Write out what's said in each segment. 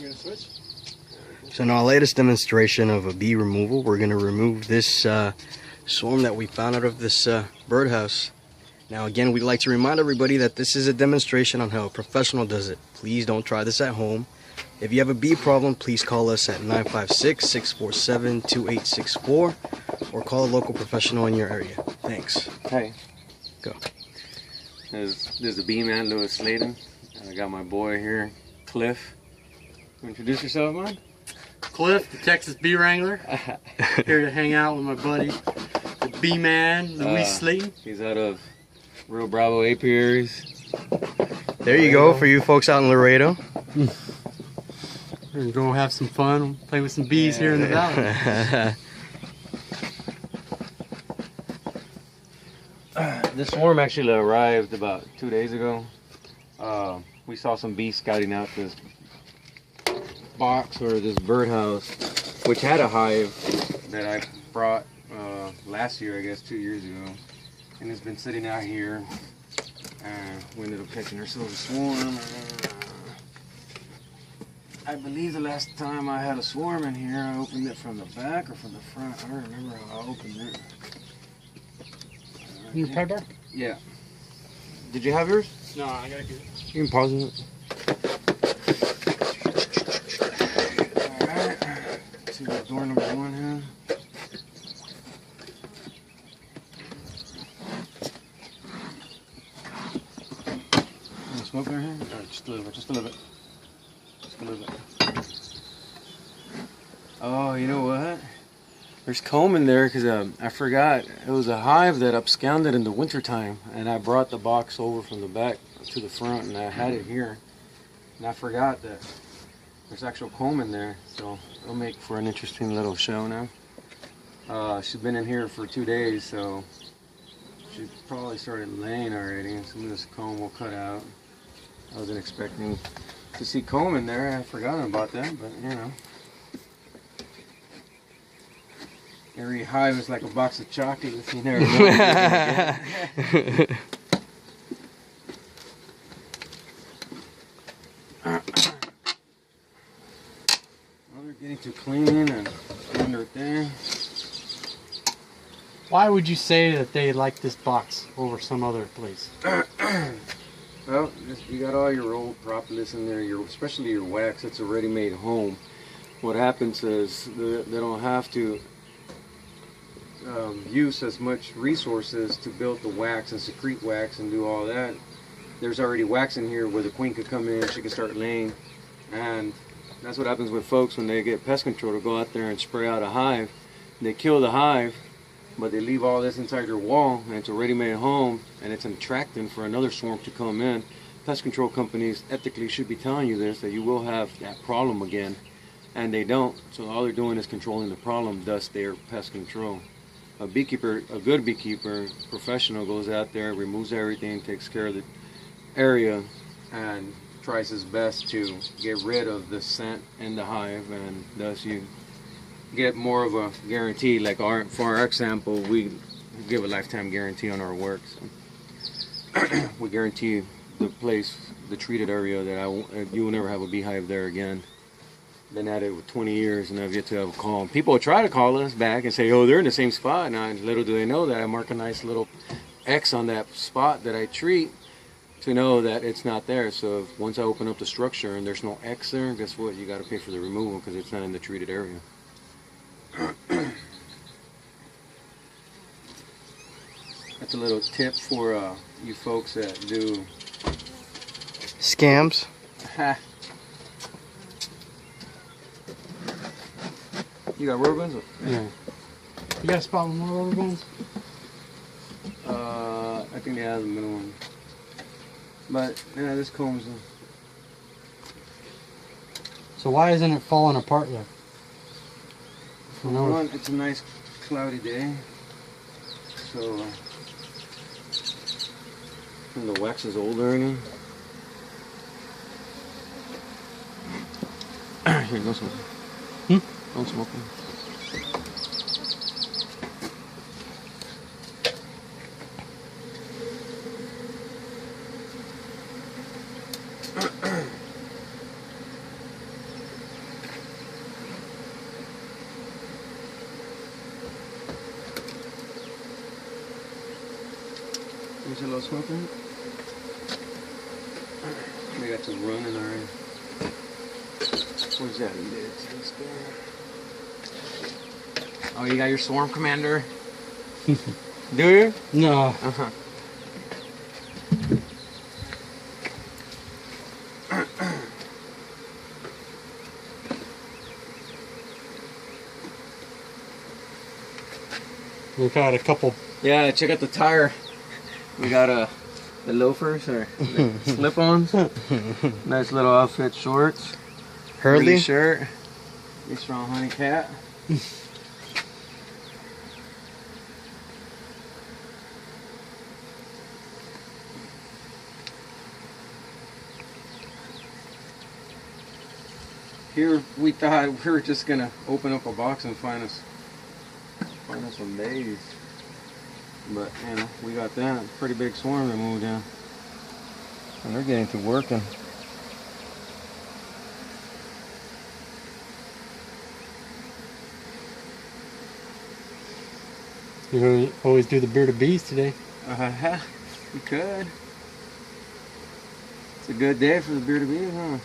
gonna switch? So in our latest demonstration of a bee removal, we're going to remove this swarm that we found out of this birdhouse. Now again, we'd like to remind everybody that this is a demonstration on how a professional does it. Please don't try this at home. If you have a bee problem, please call us at 956-647-2864 or call a local professional in your area. Thanks. Hey. Go. There's the bee man, Lewis Sladen. I got my boy here, Cliff. Introduce yourself, man. Cliff, the Texas Bee Wrangler, here to hang out with my buddy, the Bee Man, Luis Slayton. He's out of Rio Bravo Apiaries. There you go for you folks out in Laredo. We're gonna go have some fun, play with some bees here in the valley. This swarm actually arrived about 2 days ago. We saw some bees scouting out this box or this birdhouse, which had a hive that I brought last year, I guess 2 years ago, and it's been sitting out here. We ended up catching ourselves a swarm. I believe the last time I had a swarm in here, I opened it from the back or from the front. I don't remember how I opened it. Your pie bar? Yeah. Did you have yours? No, I gotta get it. You can pause it. Alright. See what door number 1 here. Any smoke in here? Alright, just a little bit, just a little bit. Just a little bit. Oh, you know what? There's comb in there because I forgot. It was a hive that absconded in the wintertime, and I brought the box over from the back to the front, and I had it here. And I forgot that there's actual comb in there, so it'll make for an interesting little show now. She's been in here for 2 days, so she probably started laying already. Some of this comb will cut out. I wasn't expecting to see comb in there. I forgot about that, but you know. Every hive is like a box of chocolates. You never know what you're gonna get. Well, they're getting to clean and doing their thing. Why would you say that they like this box over some other place? Well, you got all your old propolis in there, especially your wax. It's a ready-made home. What happens is they don't have to use as much resources to build the wax and secrete wax and do all that. There's already wax in here where the queen could come in, she can start laying, and that's what happens with folks when they get pest control to go out there and spray out a hive. They kill the hive, but they leave all this inside your wall, and it's a ready-made home, and it's an attractant for another swarm to come in. Pest control companies ethically should be telling you this, that you will have that problem again, and they don't. So all they're doing is controlling the problem, thus their pest control. A beekeeper, a good beekeeper, professional, goes out there, removes everything, takes care of the area, and tries his best to get rid of the scent in the hive, and thus you get more of a guarantee. Like for our example, we give a lifetime guarantee on our work. So we guarantee the place, the treated area, that you will never have a beehive there again. Been at it with 20 years and I've yet to have a call. People try to call us back and say, oh, they're in the same spot. And little do they know that I mark a nice little X on that spot that I treat to know that it's not there. So if, once I open up the structure and there's no X there, guess what? You got to pay for the removal because it's not in the treated area. That's a little tip for you folks that do Scams. You got rubber bands? Yeah. You got a spot with more rubber bands? I think they have the middle one. But yeah, this comb's. So why isn't it falling apart yet? For one, it's a nice cloudy day, so and the wax is older in it. Here, don't smoke. Don't smoke. se lo suelten. They got some running already. Where's that lid to this guy? Oh, you got your swarm commander? Do you? No. Uh-huh. We've had a couple. Yeah, check out the tire. We got the loafers or the slip-ons. Nice little outfit, shorts. Hurley? Pretty shirt. Be strong, honey cat. Here we thought we were just gonna open up a box and find us some bays. But you know, we got that pretty big swarm that moved in. And they're getting to working. You know, always do the bearded bees today. We could. It's a good day for the bearded bees, huh?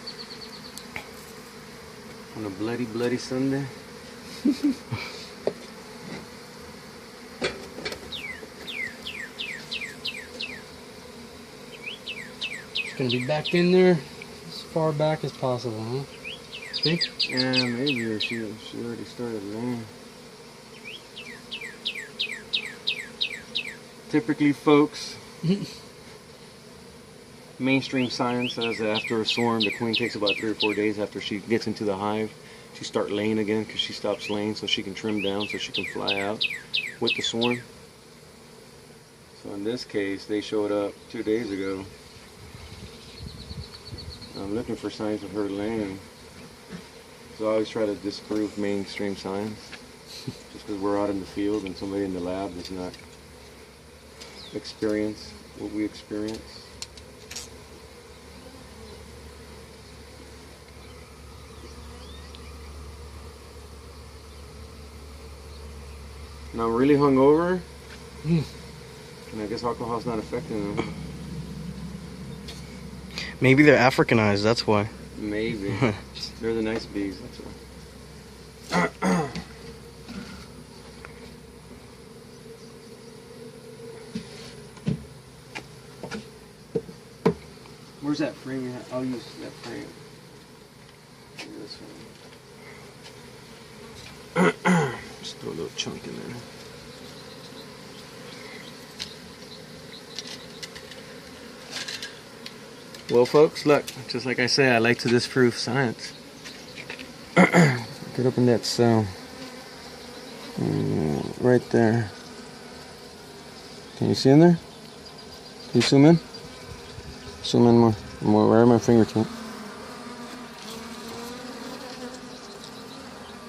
On a bloody, bloody Sunday. It's gonna be back in there as far back as possible, huh? See? Yeah, maybe, or she already started laying. Typically, folks, mainstream science says that after a swarm, the queen takes about 3 or 4 days after she gets into the hive to start laying again, because she stops laying so she can trim down so she can fly out with the swarm. So in this case, they showed up 2 days ago. I'm looking for signs of her laying. So I always try to disprove mainstream science. Just because we're out in the field and somebody in the lab does not experience what we experience. And I'm really hungover. And I guess alcohol's not affecting them. Maybe they're Africanized, that's why. Maybe. They're the nice bees, that's why. Where's that frame you have? I'll use that frame. This one. Just throw a little chunk in there. Well, folks, look, just like I say, I like to disprove science. Get up in that cell. Right there. Can you see in there? Can you zoom in? Zoom in more. More, right at my fingertip.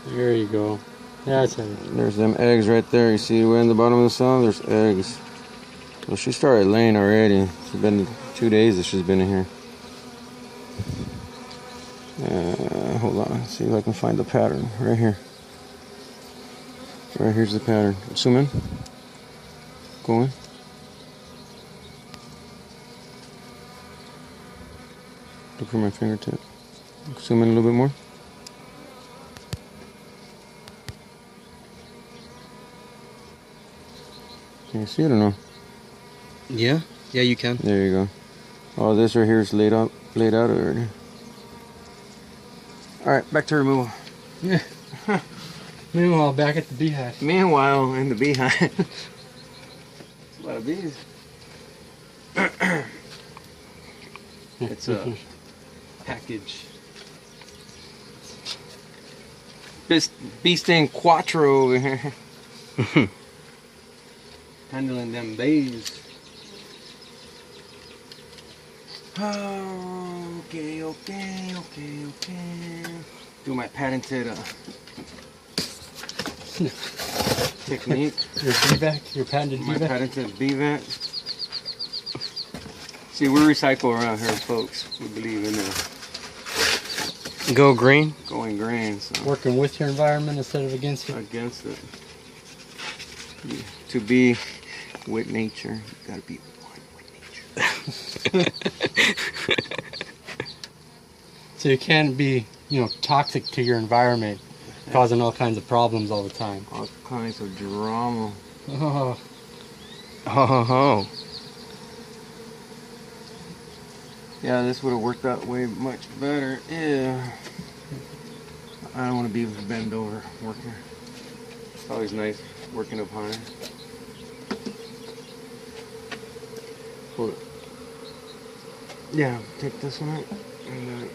There you go. That's it. There's them eggs right there. You see way in the bottom of the cell? There's eggs. Well, she started laying already. It's been 2 days that she's been in here. Hold on. See if I can find the pattern. Right here. Right here's the pattern. Zoom in. Go in. Look for my fingertip. Zoom in a little bit more. Can you see it or no? Yeah? Yeah, you can. There you go. Oh, this right here is laid out already. All right, back to removal. Yeah. Meanwhile, back at the beehive. Meanwhile, in the beehive, a lot of bees. It's a package. This bee sting Quattro over here. Handling them bees. Okay. Do my patented technique. Your bee vac? Your patented My bee vac? patented bee vac. See, we recycle around here, folks. We believe in Go green. going green, so Working with your environment instead of against it. against it. To be with nature, you gotta be one with So you can't be, toxic to your environment, causing all kinds of problems all the time. All kinds of drama. Oh, Oh. Yeah, this would have worked out way much better. Yeah. I don't want to be bent over working. It's always nice working up high. Hold it. Yeah, take this one out. And then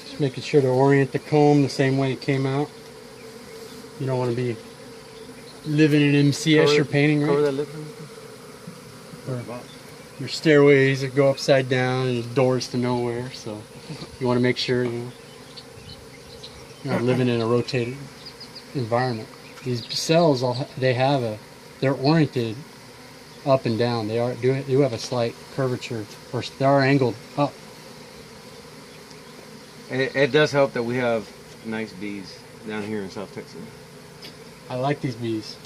just making sure to orient the comb the same way it came out. You don't want to be living in MCS or painting, cover right? that lip. Your stairways that go upside down and doors to nowhere, so you want to make sure you're not living in a rotated environment. These cells, they're oriented up and down. They do have a slight curvature, or they are angled up. It does help that we have nice bees down here in South Texas. I like these bees.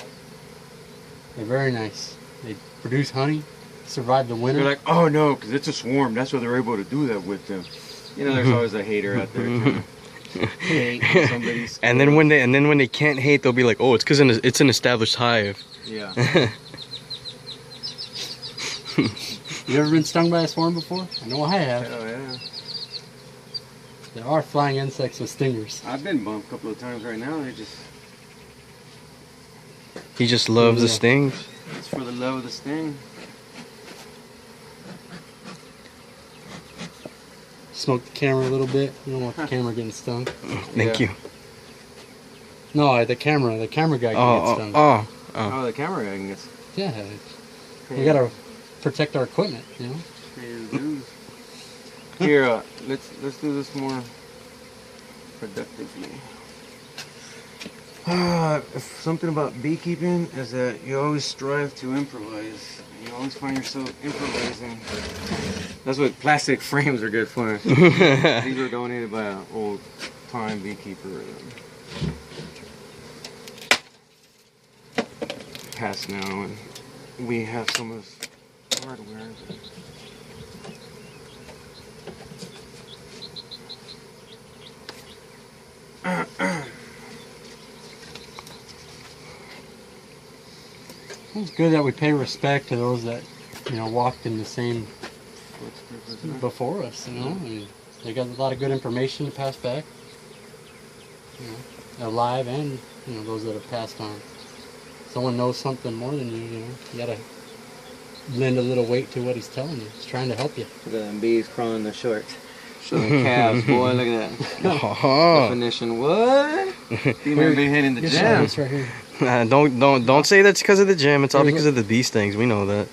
They're very nice. They produce honey, survive the winter. They're like, oh no, because it's a swarm. That's why they're able to do that with them. There's always a hater out there trying to hate somebody's. And then when they can't hate, they'll be like, oh, it's because it's an established hive. Yeah. You ever been stung by a swarm before? I know I have. Oh yeah. There are flying insects with stingers. I've been bumped a couple of times right now. He just loves the Yeah. stings. It's for the love of the sting. Smoke the camera a little bit. You don't want the camera getting stung. Thank Yeah. you. No, the camera guy can get stung. Oh, the camera guy can get. Yeah, we gotta protect our equipment, Here, let's do this more productively. Something about beekeeping is that you always strive to improvise. You always find yourself improvising. That's what plastic frames are good for. These were donated by an old-time beekeeper. Passed now, and we have some of his hardware. It's good that we pay respect to those that, walked in the same before us, and they got a lot of good information to pass back. Alive and, those that have passed on. Someone knows something more than you, you gotta lend a little weight to what he's telling you. He's trying to help you. Look at them bees crawling the shorts. Showing calves, boy, look at that. Oh. Definition, what? Female bee hitting the Here's gym. this right here. Don't say that's because of the gym. It's all because of the bee stings. We know that.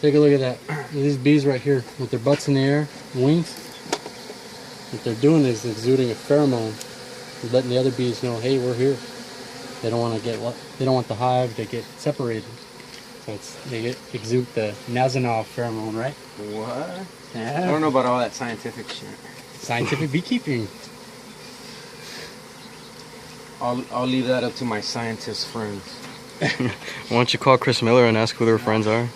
Take a look at that. These bees right here with their butts in the air, wings. What they're doing is exuding a pheromone, letting the other bees know, hey, we're here. They don't want the hive to get separated. So they exude the Nazanov pheromone, right? What? Yeah. I don't know about all that scientific shit. Scientific beekeeping. I'll leave that up to my scientist friends. Why don't you call Chris Miller and ask who their friends are?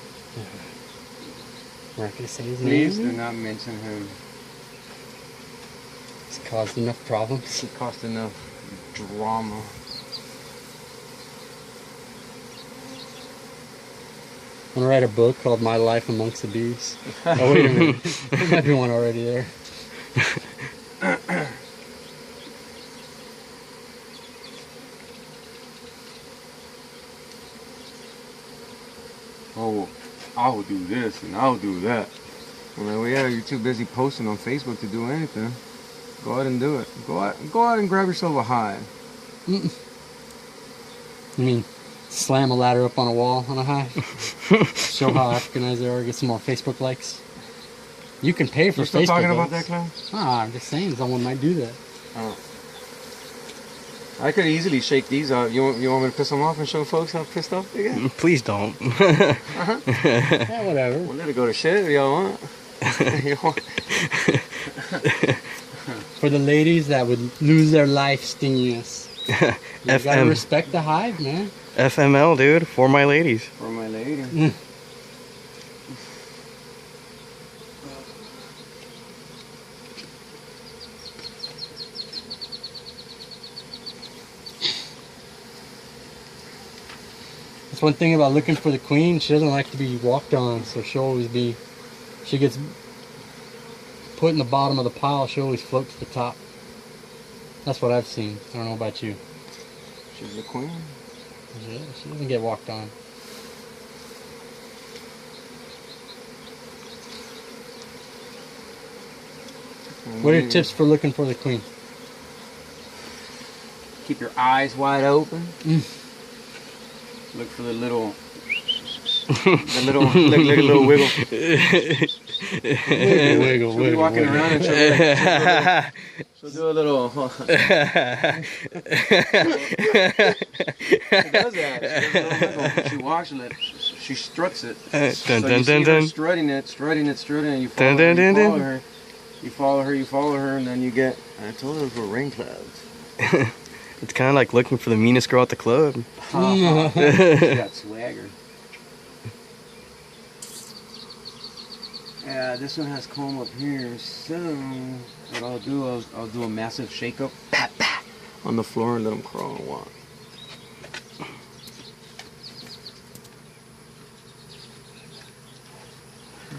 We're not going to say his Please do name. not mention him. It's caused enough problems. It cost enough drama. I'm going to write a book called My Life Amongst the Bees. Oh, wait a minute. There might be one already there. Oh, I'll do this and I'll do that. I'm like, well, yeah, you're too busy posting on Facebook to do anything. Go out and do it. Go out and grab yourself a hive. You mean slam a ladder up on a wall on a hive? Show how Africanized they are, get some more Facebook likes? You can pay for You're still Facebook talking about likes. that, Clown? Ah, I'm just saying someone might do that. Oh. I could easily shake these out. You want me to piss them off and show folks how pissed off they get? Please don't. Yeah, whatever. We'll let it go to shit if y'all want. For the ladies that would lose their life stinging us. You gotta FM. respect the hive, man. FML, dude, for my ladies. For my lady. That's one thing about looking for the queen. She doesn't like to be walked on, so she'll always be. She gets put in the bottom of the pile. She always floats to the top. That's what I've seen. I don't know about you. She's the queen. Yeah, she doesn't get walked on. What are your tips for looking for the queen? Keep your eyes wide open. Look for the little, look a little wiggle. Wiggle, She'll be walking around and she'll do a little. She does that. She does a little wiggle. She walks and she struts it. Dun, So dun, you see dun, her dun. strutting it, and you Dun, follow, dun, dun, her, you follow her. You follow her, and then you get. I told her for rain clouds. It's kind of like looking for the meanest girl at the club. She got swagger. Yeah, this one has comb up here, so what I'll do, I'll do a massive shake up on the floor and let them crawl and walk.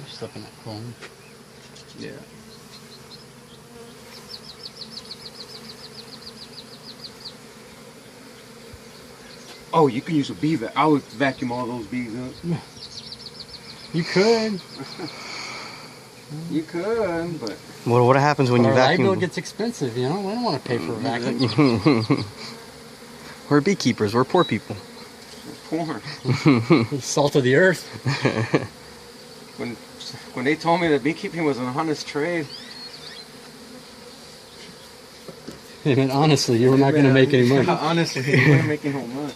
Stuff in that comb. Yeah. Oh, you can use a bee vac. I would vacuum all those bees up. You could. You could, but What happens when you Our light bill vacuum? gets expensive, you know? We don't want to pay for a vacuum. We're beekeepers. We're poor people. it's porn. The salt of the earth. When they told me that beekeeping was an honest trade, I mean, honestly, you were not going to make any money. Honestly, you weren't making no money.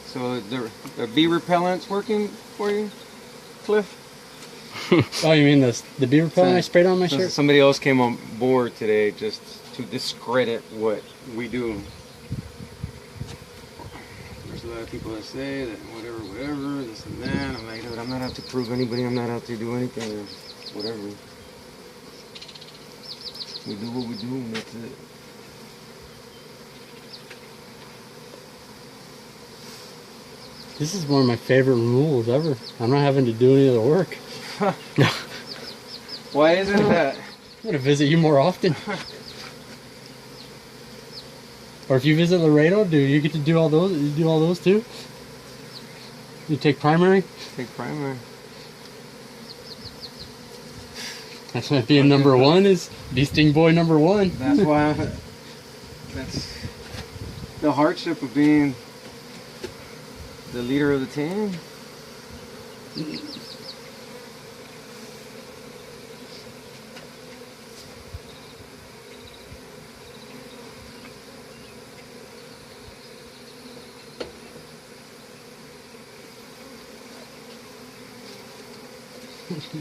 So the bee repellent's working for you, Cliff? Oh, you mean the bee repellent I sprayed on my shirt? Somebody else came on board today just to discredit what we do. There's a lot of people that say that whatever, this and that. I'm like, dude, I'm not out to prove anybody. I'm not out to do anything. Whatever. We do what we do, and that's it. This is one of my favorite removals ever. I'm not having to do any of the work. Why isn't that? I'm going to visit you more often. Or if you visit Laredo, do you get to do all those? You do all those too? You take primary? Take primary. That's why being number one is Bee Sting Boy number one. That's why. That's the hardship of being the leader of the team.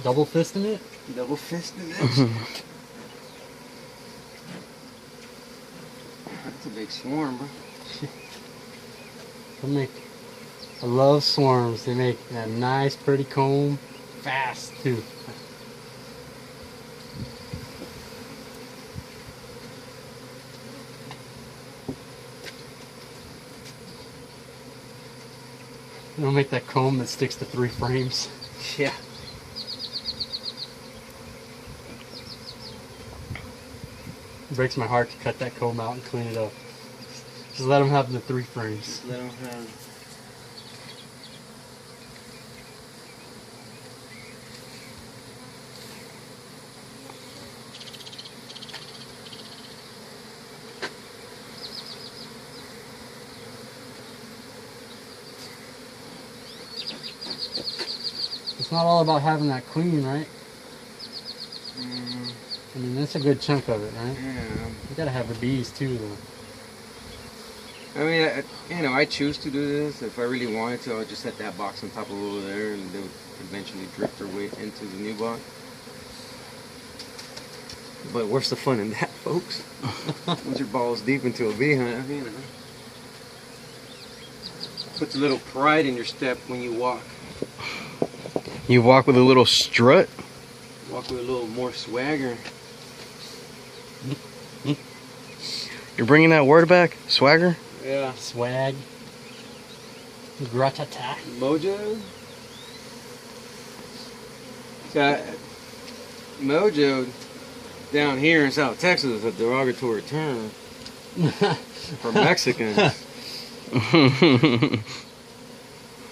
Double fisting it? Double fisted it. That's a big swarm, bro. I love swarms. They make that nice, pretty comb fast too. They'll make that comb that sticks to 3 frames. Yeah. It breaks my heart to cut that comb out and clean it up. Just let them have the 3 frames. Let them have. It's not all about having that queen, right? That's a good chunk of it, right? Yeah. You gotta have the bees too, though. I mean, I choose to do this. If I really wanted to, I would just set that box on top of over there, and they would eventually drift their way into the new box. But where's the fun in that, folks? Once your balls deep into a bee hunt, puts a little pride in your step when you walk. You walk with a little strut. Walk with a little more swagger. You're bringing that word back, swagger. Yeah. Swag. Gratata. Mojo. Mojo down here in South Texas is a derogatory term for Mexicans.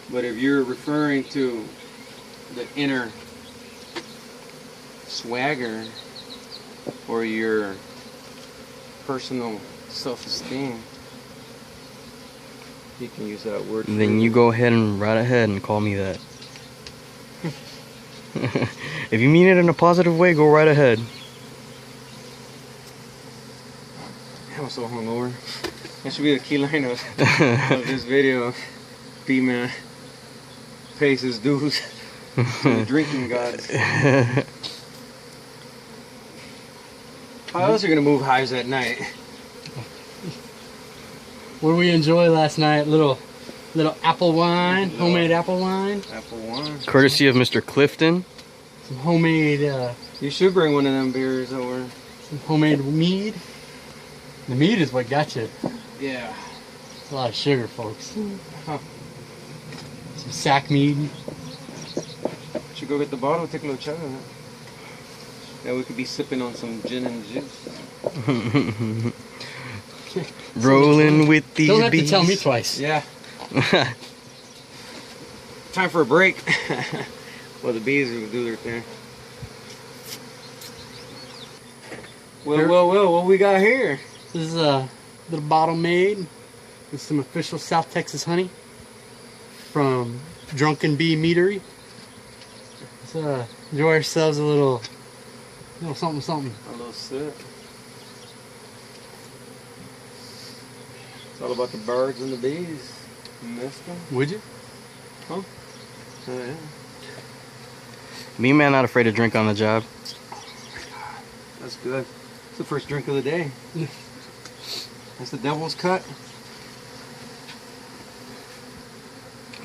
But if you're referring to the inner swagger or your personal self-esteem, you can use that word. Then you go ahead and right ahead and call me that. If you mean it in a positive way, go right ahead. I'm so hungover. That should be the key line of this video. B-Man pays his dues to the drinking gods. How else are you gonna move hives at night? What did we enjoy last night? Little apple wine, homemade apple wine. Apple wine. Courtesy of Mr. Clifton. Some homemade, You should bring one of them beers over. some homemade mead. The mead is what got you. Yeah. It's a lot of sugar, folks. Huh. Some sack mead. Should go get the bottle, take a little chug of it. That we could be sipping on some gin and juice. Rolling with these Don't have bees. to tell me twice. Yeah. Time for a break. Well, the bees will do their thing. Well, what we got here? This is a little bottle made with some official South Texas honey from Drunken Bee Meadery. Let's enjoy ourselves a little something. A little sip. It's all about the birds and the bees. You missed them? Would you? Oh, yeah. Me man not afraid to drink on the job. That's good. It's the first drink of the day. That's the devil's cut.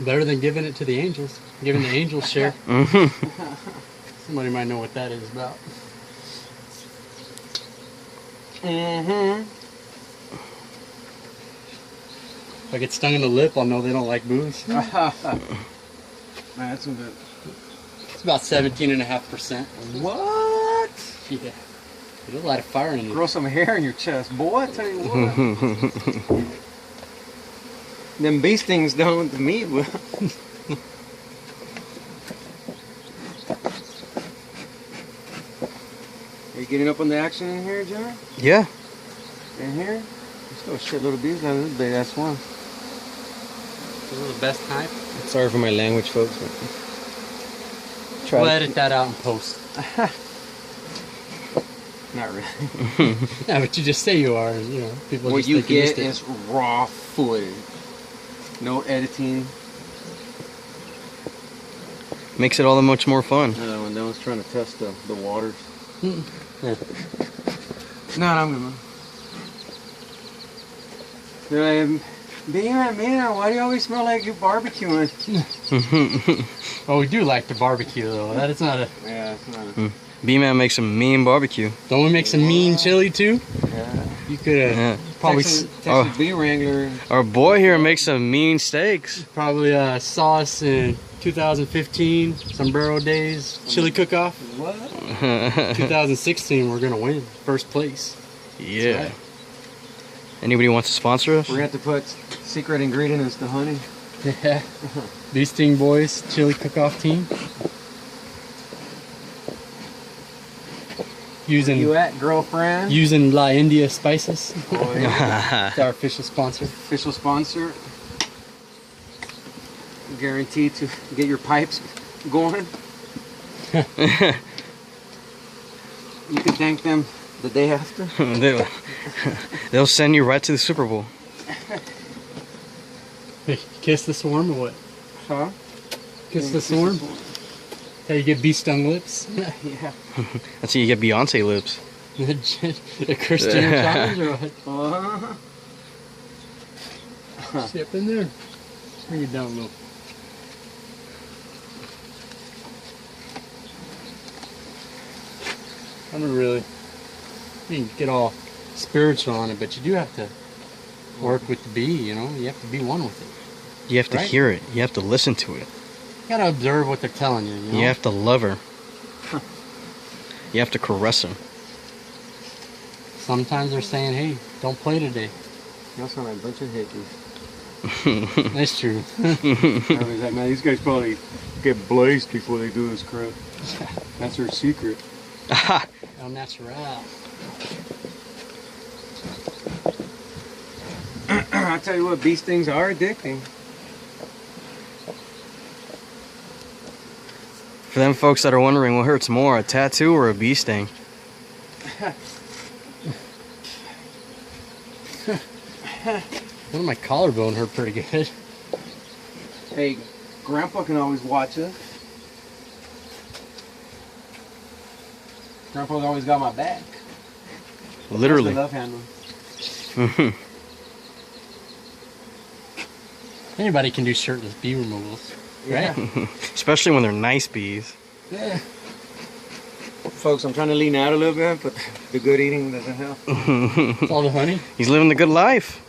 Better than giving it to the angels. Giving the angels share. Mhm. Somebody might know what that is about. Mm-hmm. If I get stung in the lip, I'll know they don't like booze. Man, that's some good. It's about 17.5%. What? Yeah. There's a lot of fire in it. Grow some hair in your chest, boy. I tell you what. Them bee stings don't to me. Will. Are you getting up on the action in here, John? Yeah. In here? There's still a shitload of bees out of this big ass one. This is the best type. Sorry for my language, folks. But We'll edit that out in post. Not really. Yeah, but you just say you are, and people What just you think you get missed is raw footage. No editing. Makes it all that much more fun. When that one's trying to test the waters. it. Yeah. No, I'm good. They're like, man, why do you always smell like you barbecuing? Oh, we do like to barbecue, though. That is not a... Yeah, it's not a... B-Man makes some mean barbecue. Don't we make some mean chili, too? Yeah. You could Yeah. probably... Texas Bee Wrangler. Our boy here makes some mean steaks. Probably saw us in 2015, Sombrero Days chili cook-off. What? 2016, we're gonna win first place. Yeah. right. Anybody wants to sponsor us? We're gonna have to put secret ingredients to honey. Yeah. Bee Sting Boys chili cook-off team. Using You at, girlfriend? using La India spices. Oh, yeah. It's our official sponsor. Official sponsor. Guaranteed to get your pipes going. You can thank them The day after? They'll send you right to the Super Bowl. Kiss the swarm or what? Huh? Kiss the swarm? How you get bee stung lips? Yeah. That's how you get Beyonce lips. The Chris Jenner challenge or what? See up in there. Bring it down a little. I don't really. You can get all spiritual on it, but you do have to work with the bee. You know, you have to be one with it. You have to Right. hear it. You have to listen to it. You gotta observe what they're telling you. You know? You have to love her. You have to caress her. Sometimes they're saying, "Hey, don't play today." Y'all sound like a bunch of hippies. That's true. I was like, man, these guys probably get blazed before they do this crap. That's their secret. El natural. I tell you what, bee stings are addicting. For them folks that are wondering what hurts more, a tattoo or a bee sting? One of my collarbone hurt pretty good. Hey, Grandpa can always watch us. Grandpa's always got my back. Literally. Love handle. Anybody can do shirtless bee removals, right? Especially when they're nice bees. Yeah. Folks, I'm trying to lean out a little bit, but the good eating doesn't help. It's all the honey. He's living the good life.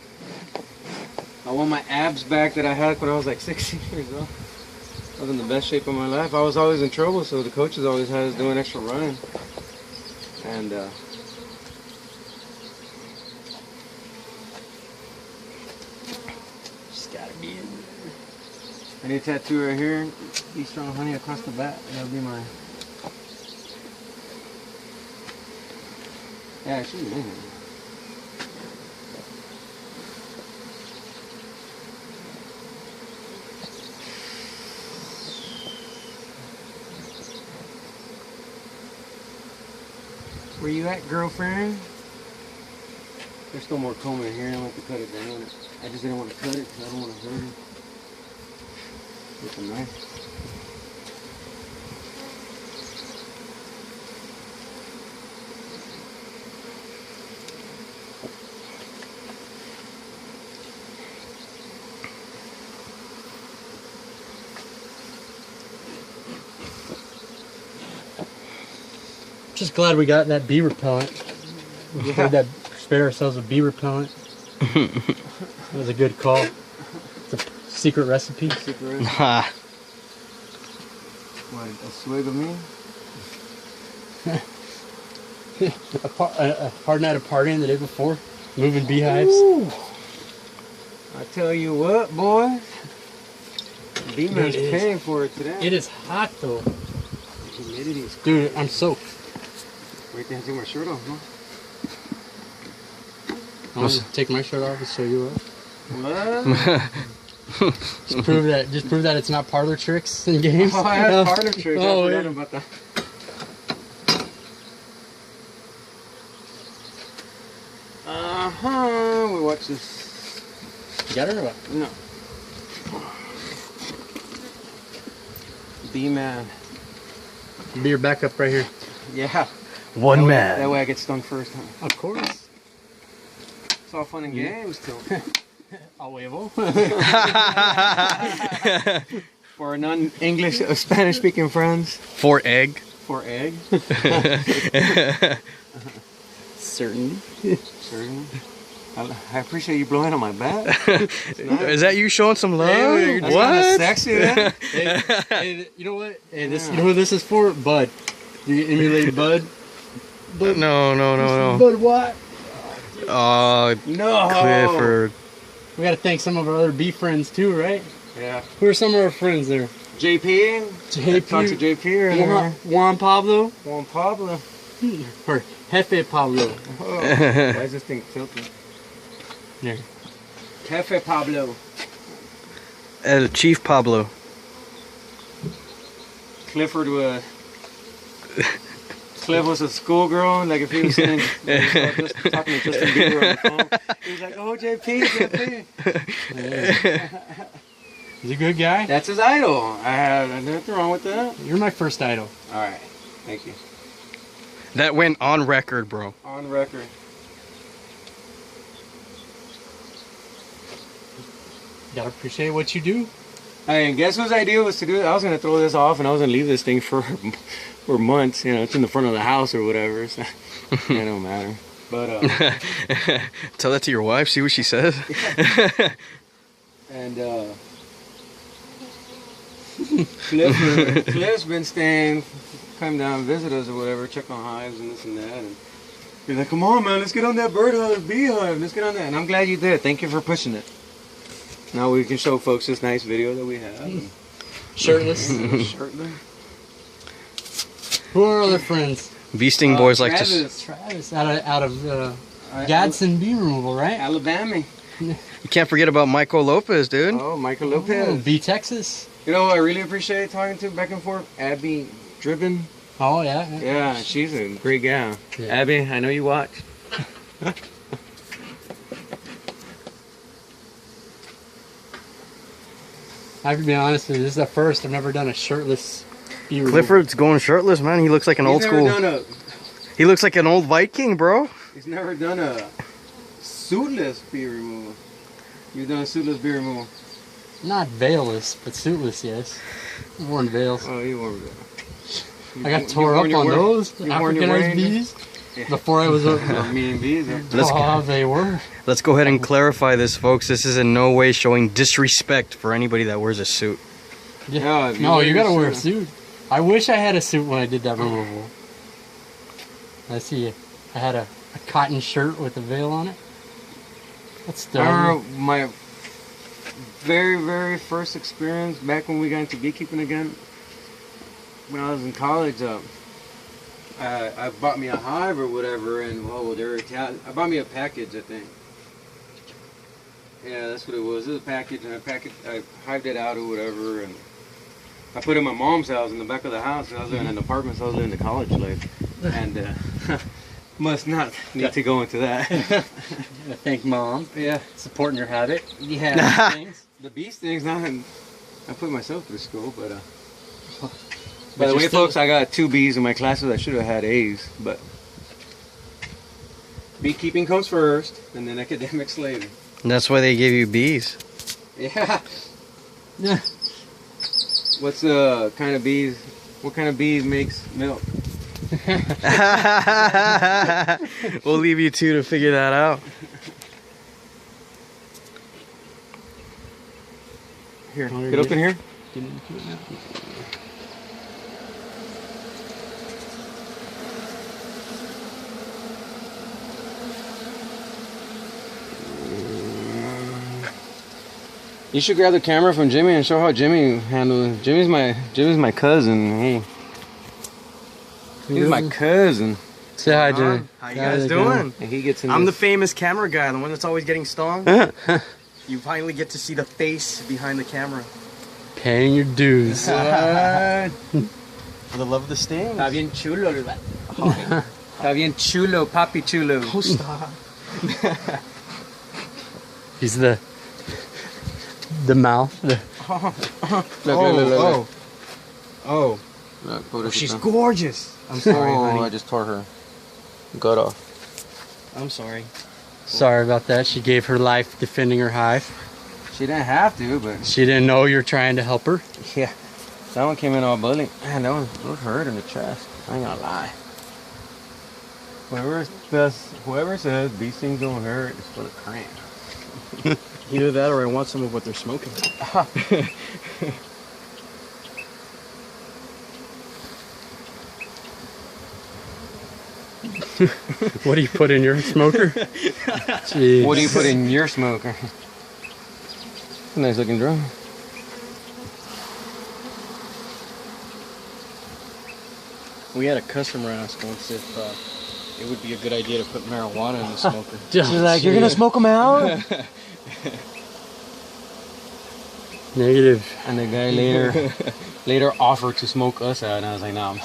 I want my abs back that I had when I was like 16 years old. I was in the best shape of my life. I was always in trouble, so the coaches always had us doing extra running. And Just gotta be in there. I need a tattoo right here. Be strong honey across the back. That'll be my. Yeah, she's in here. Where you at, girlfriend? There's still more comb in here. I want to cut it down. I just didn't want to cut it because I don't want to hurt it. With a knife. Just glad we got that bee repellent. We had that spare ourselves a bee repellent. That was a good call. It's a secret recipe. Secret. Ha. What, a swig of me? A hard night of partying the day before, moving beehives. Ooh. I tell you what, boy. B-Man's Dude, it is. paying for it today. It is hot though. The humidity is Dude, I'm soaked. Wait till I take my shirt off, huh? I want to take my shirt off and show you up. What? Just prove that it's not parlor tricks in games. Oh, I had parlor tricks. Oh, I yeah. forgot about that. Uh-huh. We watch this. You got it or what? No. B-Man. Be your backup right here. Yeah. One That man. way I get stung first, huh? Of course. It's all fun and games till. I'll huevo. For non-English, Spanish-speaking friends. For egg. For egg. Certainly. Certainly. I appreciate you blowing on my back. Is that you showing some love? Hey, That's kinda What? sexy, man. Hey, you know what? Hey, you know who this is for? Bud. You emulate Bud? No. Bud what? Oh, No. Clifford. We gotta thank some of our other bee friends too, right? Yeah. Who are some of our friends there? JP. Talk to JP. JP earlier. Juan Pablo. Juan Pablo. Or Jefe Pablo. Oh, why is this thing tilted? There. Jefe Pablo. Chief Pablo. Clifford Cliff was a schoolgirl, like if he was sitting, just talking to Justin Bieber on the phone, he was like, "Oh, JP, JP." He's a good guy. That's his idol. I have nothing wrong with that. You're my first idol. All right, thank you. That went on record, bro. On record. Gotta appreciate what you do. Hey, and guess whose idea was to do it? I was gonna throw this off, and I was gonna leave this thing for months. You know, it's in the front of the house or whatever. So it don't matter. But Tell that to your wife. See what she says. and Cliff's been staying, come down and visit us or whatever, check on hives and this and that. And he's like, "Come on, man, let's get on that birdhouse beehive. Let's get on that." And I'm glad you did. Thank you for pushing it. Now we can show folks this nice video that we have. Shirtless. Shirtless. Who are our other friends? Beasting boys like to. Travis. Travis, out of Gadsden Bee Removal, right? Alabama. You can't forget about Michael Lopez, dude. Oh, Michael Oh, Lopez. Bee Texas. You know who I really appreciate talking to back and forth? Abby Driven. Oh yeah. Yeah, she's a great gal. Yeah. Abby, I know you watch. I have to be honest with you. This is the first. I've never done a shirtless bee removal. Clifford's going shirtless, man. He looks like an old school. He looks like an old Viking, bro. He's never done a suitless bee removal. You've done a suitless bee removal. Not veilless, but suitless, yes. I've worn veils. Oh, you wore that. I got tore up on those Africanized bees before I was a mean bees. Oh, they were. Let's go ahead and clarify this, folks. This is in no way showing disrespect for anybody that wears a suit. Yeah, No, you gotta wear a suit. I wish I had a suit when I did that removal. I see. I had a cotton shirt with a veil on it. That's I dumb. remember my very, very first experience back when we got into beekeeping again. When I was in college, I bought me a hive or whatever, and they're Italian. I bought me a package, I think. Yeah, that's what it was. It was a package, and I hived it out or whatever, and I put it in my mom's house in the back of the house. I was living in an apartment, so I was living the college life, and must not need to go into that. Thank Mom. Yeah, Supporting your habit. Yeah. Things. the bee stings. Not, I put myself through school, but. But By the you're way, still- folks, I got 2 B's in my classes. I should have had A's, but beekeeping comes first, and then academics later. And that's why they gave you bees. Yeah. Yeah. What's the kind of bees? What kind of bees makes milk? We'll leave you two to figure that out. Here, get up in here. You should grab the camera from Jimmy and show how Jimmy handles it. Jimmy's my cousin. He's my cousin. Say hi, Jimmy. How you guys doing? And he gets in I'm the this- famous camera guy, the one that's always getting stung. You finally get to see the face behind the camera. Paying your dues. For the love of the sting. Está bien chulo, el vato. Está bien chulo, papi chulo. Oh, stop. He's the mouth. Oh, Look, she's gorgeous. I'm sorry, Oh, honey. I just tore her gut off. I'm sorry. Sorry about that. She gave her life defending her hive. She didn't have to, but She didn't know you're trying to help her. yeah. That one came in all bully. Man, that one hurt in the chest. I ain't gonna lie. Whoever says these things don't hurt is full of crap. Either that or I want some of what they're smoking. What do you put in your smoker? Jeez. What do you put in your smoker? Nice looking drum. We had a customer ask once if it would be a good idea to put marijuana in the smoker. She's like, "You're gonna smoke them out?" Negative. And the guy later offered to smoke us out, and I was like, "Nah,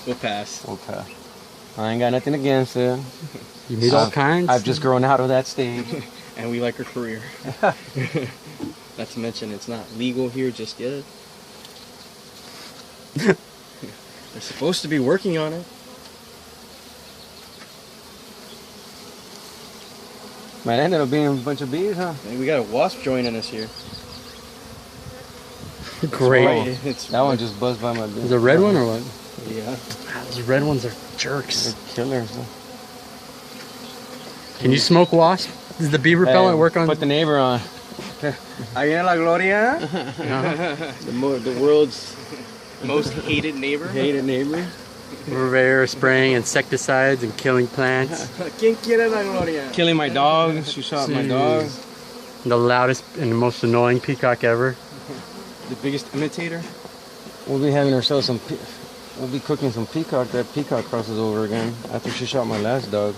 We'll pass. okay." I ain't got nothing against it. You meet all kinds. I've just grown out of that stage. And we like her career. Not to mention it's not legal here just yet. They're supposed to be working on it. Might end up being a bunch of bees, huh? And we got a wasp joining us here. Great. It's That one just buzzed by my bee. Is it a red one or what? Yeah. Those red ones are jerks. They're killers. Huh? Can you smoke wasp? Does the bee repellent Hey, work on? Put the neighbor on. Ahí en la Gloria. The world's most hated neighbor. Hated neighbor. We're there spraying insecticides and killing plants. ¿Quién quiere la Gloria? Killing my dog. She shot my dog. The loudest and most annoying peacock ever. The biggest imitator. We'll be having ourselves some. We'll be cooking some peacock. That peacock crosses over again after she shot my last dog.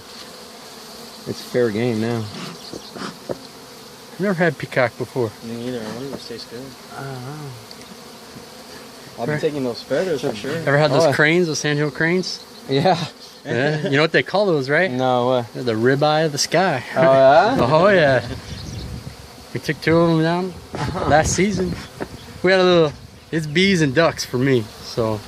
It's fair game now. I've never had peacock before. Me neither. I wonder if it tastes good. I don't know. I'll be taking those feathers for sure. Ever had those Oh. cranes, those sandhill cranes? Yeah. Yeah. You know what they call those, right? No. They're the ribeye of the sky. Oh yeah. Oh yeah. We took 2 of them down last season. We had a little. It's bees and ducks for me. So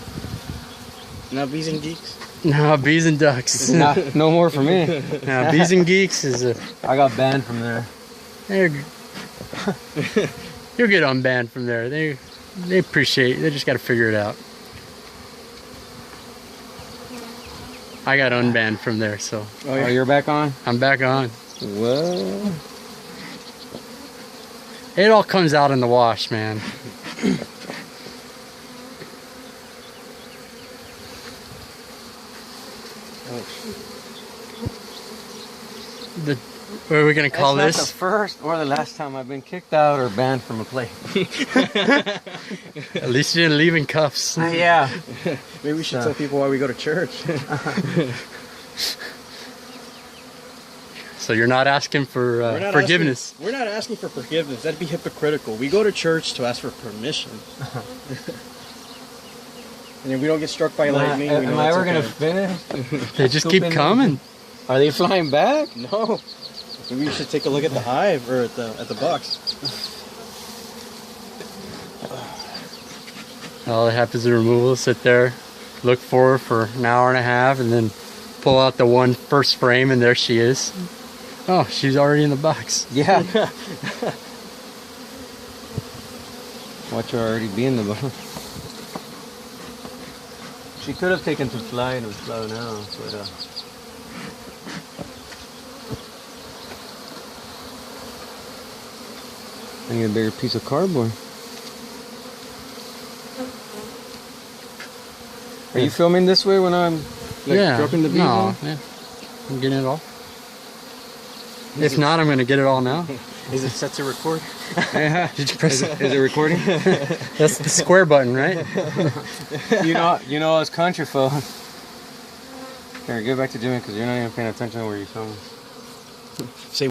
Now bees and geeks. no bees and ducks. No more for me. Now bees and geeks is a. I got banned from there. You'll get unbanned from there. They appreciate. They just got to figure it out. I got unbanned from there, so Oh, you're back on? I'm back on. Well. It all comes out in the wash, man. The what are we gonna call That's not this? the first or the last time I've been kicked out or banned from a place. At least you didn't leave in cuffs. Yeah. Maybe we should tell people why we go to church. So you're not asking for We're not forgiveness. We're not asking for forgiveness. That'd be hypocritical. We go to church to ask for permission. And if we don't get struck by lightning, we know Am I it's ever gonna okay. finish? They just keep coming. Are they flying back? No. Maybe we should take a look at the hive or at the box. All that happens in removal, sit there, look for her for an hour and a half, and then pull out the one first frame, and there she is. Oh, she's already in the box. Yeah. Watch her already be in the box. She could have taken to fly and it would slow now, but I need a bigger piece of cardboard. Are you filming this way when I'm dropping the bees? No, yeah. I'm getting it all. If not, I'm gonna get it all now. Is it set to record? Did you press it? Is it recording? That's the square button, right? you know us country folk. Here, get back to Jimmy because you're not even paying attention to where you're filming. Say